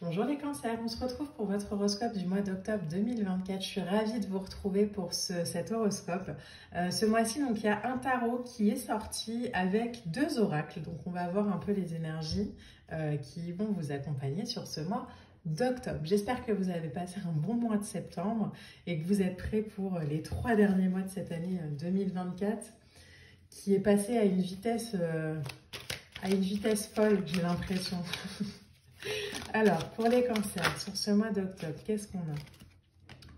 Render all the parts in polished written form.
Bonjour les cancers, on se retrouve pour votre horoscope du mois d'octobre 2024. Je suis ravie de vous retrouver pour cet horoscope. Ce mois-ci, donc, il y a un tarot qui est sorti avec deux oracles. Donc on va voir un peu les énergies qui vont vous accompagner sur ce mois d'octobre. J'espère que vous avez passé un bon mois de septembre et que vous êtes prêts pour les 3 derniers mois de cette année 2024 qui est passé à une vitesse folle, j'ai l'impression. Alors, pour les cancers, sur ce mois d'octobre, qu'est-ce qu'on a?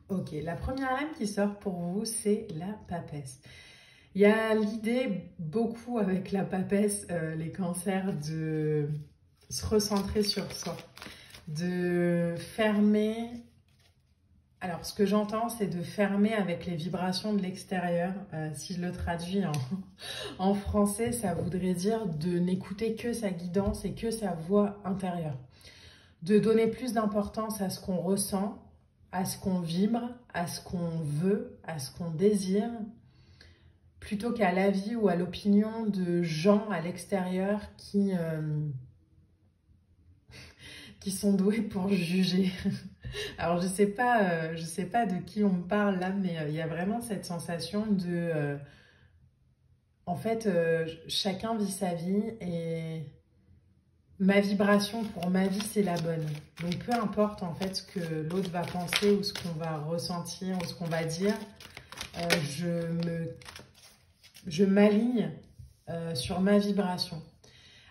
Ok, la première lame qui sort pour vous, c'est la papesse. Il y a l'idée, beaucoup avec la papesse, les cancers, de se recentrer sur soi, de fermer. Alors, ce que j'entends, c'est de fermer avec les vibrations de l'extérieur. Si je le traduis en français, ça voudrait dire de n'écouter que sa guidance et que sa voix intérieure. De donner plus d'importance à ce qu'on ressent, à ce qu'on vibre, à ce qu'on veut, à ce qu'on désire, plutôt qu'à l'avis ou à l'opinion de gens à l'extérieur qui sont doués pour juger. Alors je sais pas de qui on me parle là, mais il y a vraiment cette sensation de... en fait, chacun vit sa vie et... ma vibration pour ma vie, c'est la bonne. Donc, peu importe en fait ce que l'autre va penser ou ce qu'on va ressentir ou ce qu'on va dire, je m'aligne sur ma vibration.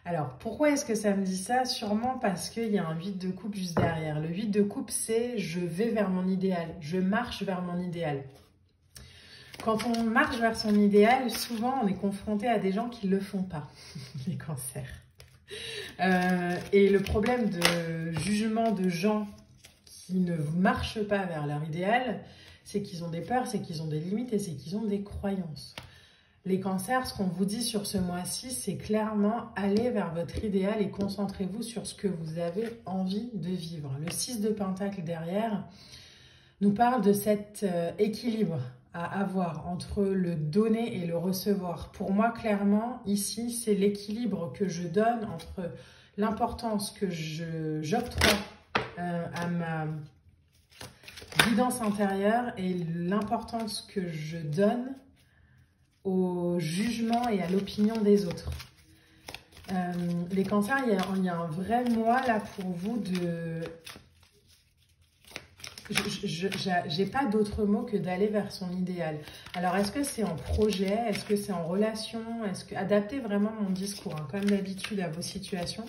Alors, pourquoi est-ce que ça me dit ça? Sûrement parce qu'il y a un 8 de coupe juste derrière. Le 8 de coupe, c'est je vais vers mon idéal. Je marche vers mon idéal. Quand on marche vers son idéal, souvent on est confronté à des gens qui ne le font pas, les cancers. Et le problème de jugement de gens qui ne marchent pas vers leur idéal, c'est qu'ils ont des peurs, c'est qu'ils ont des limites et c'est qu'ils ont des croyances. Les cancers, ce qu'on vous dit sur ce mois-ci, c'est clairement aller vers votre idéal et concentrez-vous sur ce que vous avez envie de vivre. Le 6 de Pentacle derrière nous parle de cet équilibre à avoir entre le donner et le recevoir. Pour moi, clairement, ici, c'est l'équilibre que je donne entre l'importance que j'octroie à ma guidance intérieure et l'importance que je donne au jugement et à l'opinion des autres. Les cancers, il y a un vrai moi là pour vous de... J'ai pas d'autre mot que d'aller vers son idéal. Alors, est-ce que c'est en projet? Est-ce que c'est en relation? Adaptez vraiment mon discours, hein, comme d'habitude, à vos situations.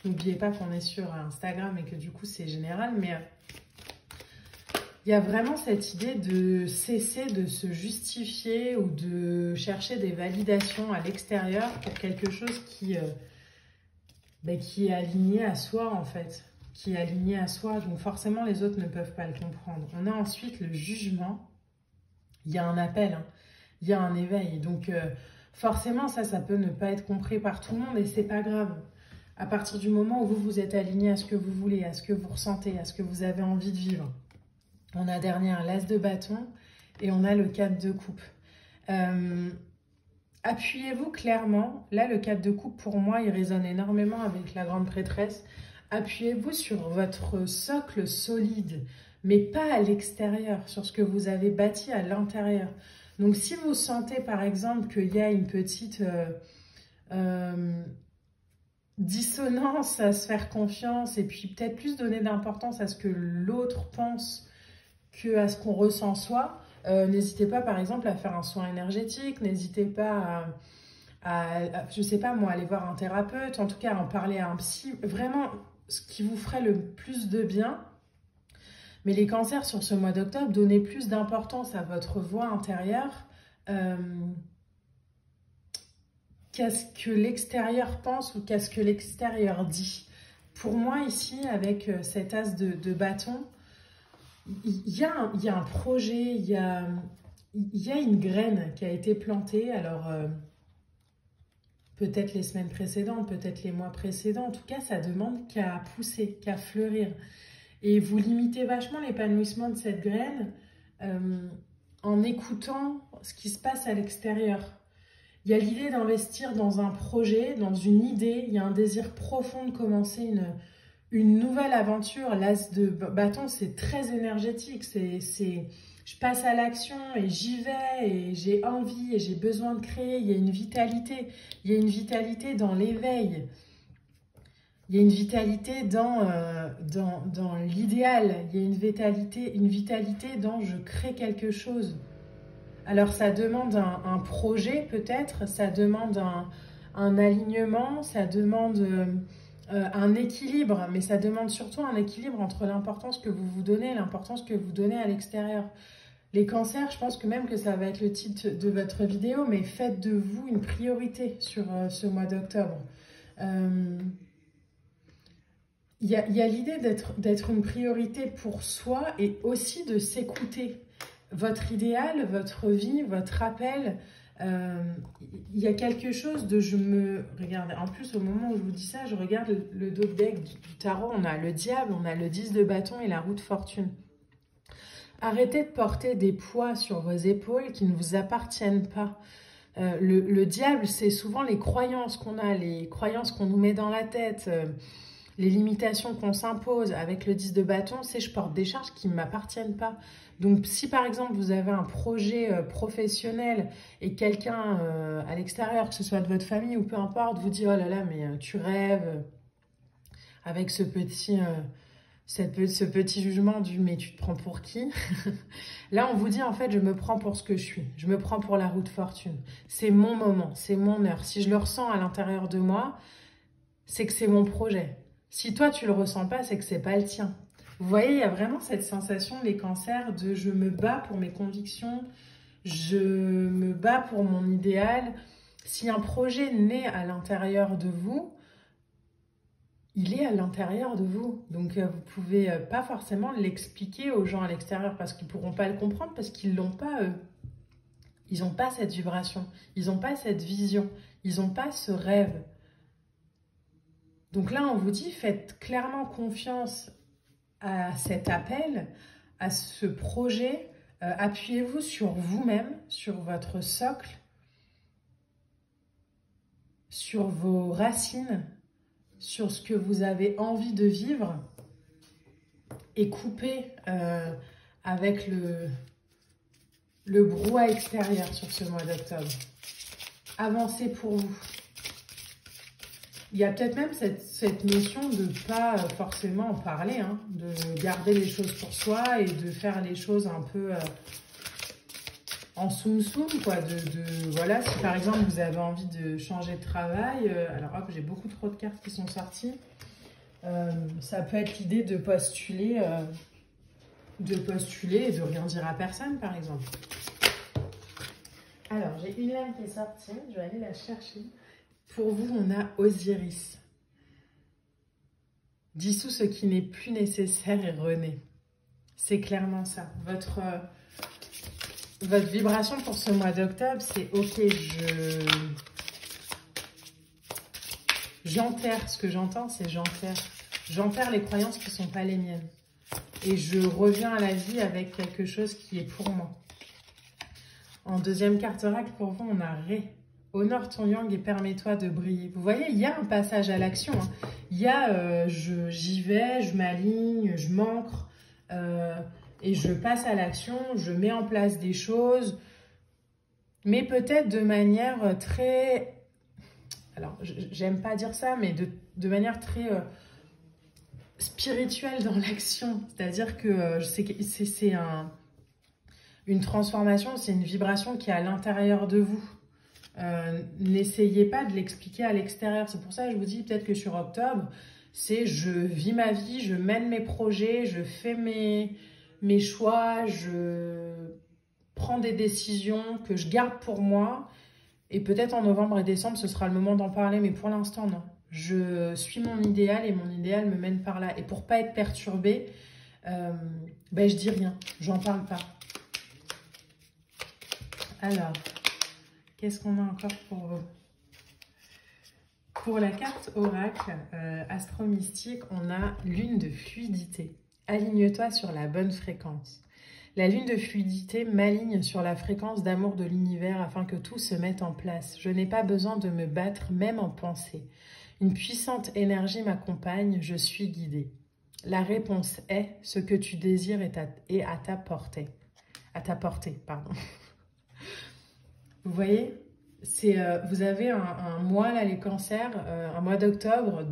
N'oubliez pas qu'on est sur Instagram et que du coup, c'est général. Mais il y a vraiment cette idée de cesser de se justifier ou de chercher des validations à l'extérieur pour quelque chose qui est aligné à soi, en fait. Qui est aligné à soi, donc forcément les autres ne peuvent pas le comprendre. On a ensuite le jugement, il y a un appel, hein, il y a un éveil, donc forcément ça peut ne pas être compris par tout le monde et c'est pas grave. À partir du moment où vous êtes aligné à ce que vous voulez, à ce que vous ressentez, à ce que vous avez envie de vivre. On a derrière l'as de bâton et on a le 4 de coupe. Appuyez-vous clairement, là le 4 de coupe pour moi il résonne énormément avec la grande prêtresse. Appuyez-vous sur votre socle solide, mais pas à l'extérieur, sur ce que vous avez bâti à l'intérieur. Donc, si vous sentez, par exemple, qu'il y a une petite dissonance à se faire confiance et puis peut-être plus donner d'importance à ce que l'autre pense qu'à ce qu'on ressent soi, n'hésitez pas, par exemple, à faire un soin énergétique, n'hésitez pas je sais pas moi, aller voir un thérapeute, en tout cas, à en parler à un psy, vraiment... ce qui vous ferait le plus de bien. Mais les cancers sur ce mois d'octobre, donnez plus d'importance à votre voix intérieure qu'à ce que l'extérieur pense ou qu'à ce que l'extérieur dit. Pour moi, ici, avec cet as de bâton, il y a un projet, il y a une graine qui a été plantée. Alors... peut-être les semaines précédentes, peut-être les mois précédents. En tout cas, ça demande qu'à pousser, qu'à fleurir. Et vous limitez vachement l'épanouissement de cette graine en écoutant ce qui se passe à l'extérieur. Il y a l'idée d'investir dans un projet, dans une idée. Il y a un désir profond de commencer une nouvelle aventure. L'as de bâton, c'est très énergétique. Je passe à l'action et j'y vais et j'ai envie et j'ai besoin de créer. Il y a une vitalité. Il y a une vitalité dans l'éveil. Il y a une vitalité dans l'idéal. Il y a une vitalité dans je crée quelque chose. Alors ça demande un projet peut-être, ça demande un alignement, ça demande un équilibre, mais ça demande surtout un équilibre entre l'importance que vous vous donnez et l'importance que vous donnez à l'extérieur. Les cancers, je pense que même que ça va être le titre de votre vidéo, mais faites de vous une priorité sur ce mois d'octobre. Il y a l'idée d'être une priorité pour soi et aussi de s'écouter. Votre idéal, votre vie, votre appel, il y a quelque chose de regardez, en plus au moment où je vous dis ça, je regarde le dos de deck du tarot, on a le diable, on a le 10 de bâton et la roue de fortune. Arrêtez de porter des poids sur vos épaules qui ne vous appartiennent pas. Le diable, c'est souvent les croyances qu'on a, les croyances qu'on nous met dans la tête, les limitations qu'on s'impose. Avec le 10 de bâton, c'est je porte des charges qui ne m'appartiennent pas. Donc, si par exemple, vous avez un projet professionnel et quelqu'un à l'extérieur, que ce soit de votre famille ou peu importe, vous dit « Oh là là, mais tu rêves » avec ce petit jugement du « Mais tu te prends pour qui ?» Là, on vous dit en fait « Je me prends pour ce que je suis. Je me prends pour la roue de fortune. C'est mon moment, c'est mon heure. Si je le ressens à l'intérieur de moi, c'est que c'est mon projet. Si toi, tu le ressens pas, c'est que c'est pas le tien. » Vous voyez, il y a vraiment cette sensation, les cancers, de je me bats pour mes convictions, je me bats pour mon idéal. Si un projet naît à l'intérieur de vous, il est à l'intérieur de vous. Donc, vous ne pouvez pas forcément l'expliquer aux gens à l'extérieur parce qu'ils ne pourront pas le comprendre, parce qu'ils ne l'ont pas, eux. Ils n'ont pas cette vibration, ils n'ont pas cette vision, ils n'ont pas ce rêve. Donc là, on vous dit, faites clairement confiance à cet appel, à ce projet, appuyez-vous sur vous-même, sur votre socle, sur vos racines, sur ce que vous avez envie de vivre et coupez avec le brouhaha extérieur sur ce mois d'octobre. Avancez pour vous. Il y a peut-être même cette notion de ne pas forcément en parler, hein, de garder les choses pour soi et de faire les choses un peu en soum-soum, quoi. Voilà, si par exemple vous avez envie de changer de travail, alors hop, j'ai beaucoup trop de cartes qui sont sorties. Ça peut être l'idée de postuler et de rien dire à personne, par exemple. Alors, j'ai une lame qui est sortie, je vais aller la chercher. Pour vous, on a Osiris. Dissout ce qui n'est plus nécessaire et renaît. C'est clairement ça. Votre vibration pour ce mois d'octobre, c'est ok, j'enterre. Ce que j'entends, c'est j'enterre. J'enterre les croyances qui ne sont pas les miennes. Et je reviens à la vie avec quelque chose qui est pour moi. En deuxième carte oracle, pour vous, on a Ré. Honore ton yang et permets-toi de briller. Vous voyez, il y a un passage à l'action. Hein. Il y a j'y vais, je m'aligne, je m'ancre et je passe à l'action, je mets en place des choses, mais peut-être de manière très... Alors, j'aime pas dire ça, mais de manière très spirituelle dans l'action. C'est-à-dire que c'est une transformation, c'est une vibration qui est à l'intérieur de vous. N'essayez pas de l'expliquer à l'extérieur. C'est pour ça que je vous dis peut-être que sur octobre, c'est je vis ma vie, je mène mes projets, je fais mes choix, je prends des décisions que je garde pour moi. Et peut-être en novembre et décembre, ce sera le moment d'en parler, mais pour l'instant, non. Je suis mon idéal et mon idéal me mène par là. Et pour pas être perturbée, je dis rien, j'en parle pas. Alors... qu'est-ce qu'on a encore pour vous? Pour la carte oracle astro-mystique, on a lune de fluidité. Aligne-toi sur la bonne fréquence. La lune de fluidité m'aligne sur la fréquence d'amour de l'univers afin que tout se mette en place. Je n'ai pas besoin de me battre, même en pensée. Une puissante énergie m'accompagne, je suis guidée. La réponse est ce que tu désires est à ta portée. À ta portée, pardon. Vous voyez, vous avez un mois, là, les cancers, un mois d'octobre,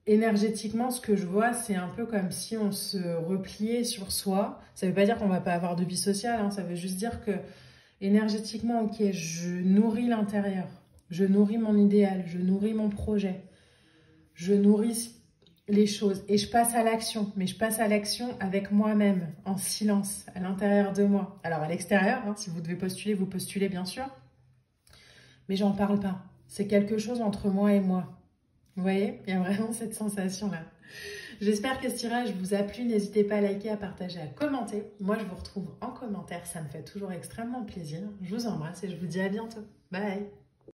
énergétiquement, ce que je vois, c'est un peu comme si on se repliait sur soi. Ça ne veut pas dire qu'on ne va pas avoir de vie sociale, hein, ça veut juste dire que énergétiquement, ok, je nourris l'intérieur, je nourris mon idéal, je nourris mon projet, je nourris les choses et je passe à l'action, mais je passe à l'action avec moi-même, en silence, à l'intérieur de moi. Alors à l'extérieur, hein, si vous devez postuler, vous postulez bien sûr, mais j'en parle pas. C'est quelque chose entre moi et moi. Vous voyez, il y a vraiment cette sensation-là. J'espère que ce tirage vous a plu. N'hésitez pas à liker, à partager, à commenter. Moi, je vous retrouve en commentaire. Ça me fait toujours extrêmement plaisir. Je vous embrasse et je vous dis à bientôt. Bye!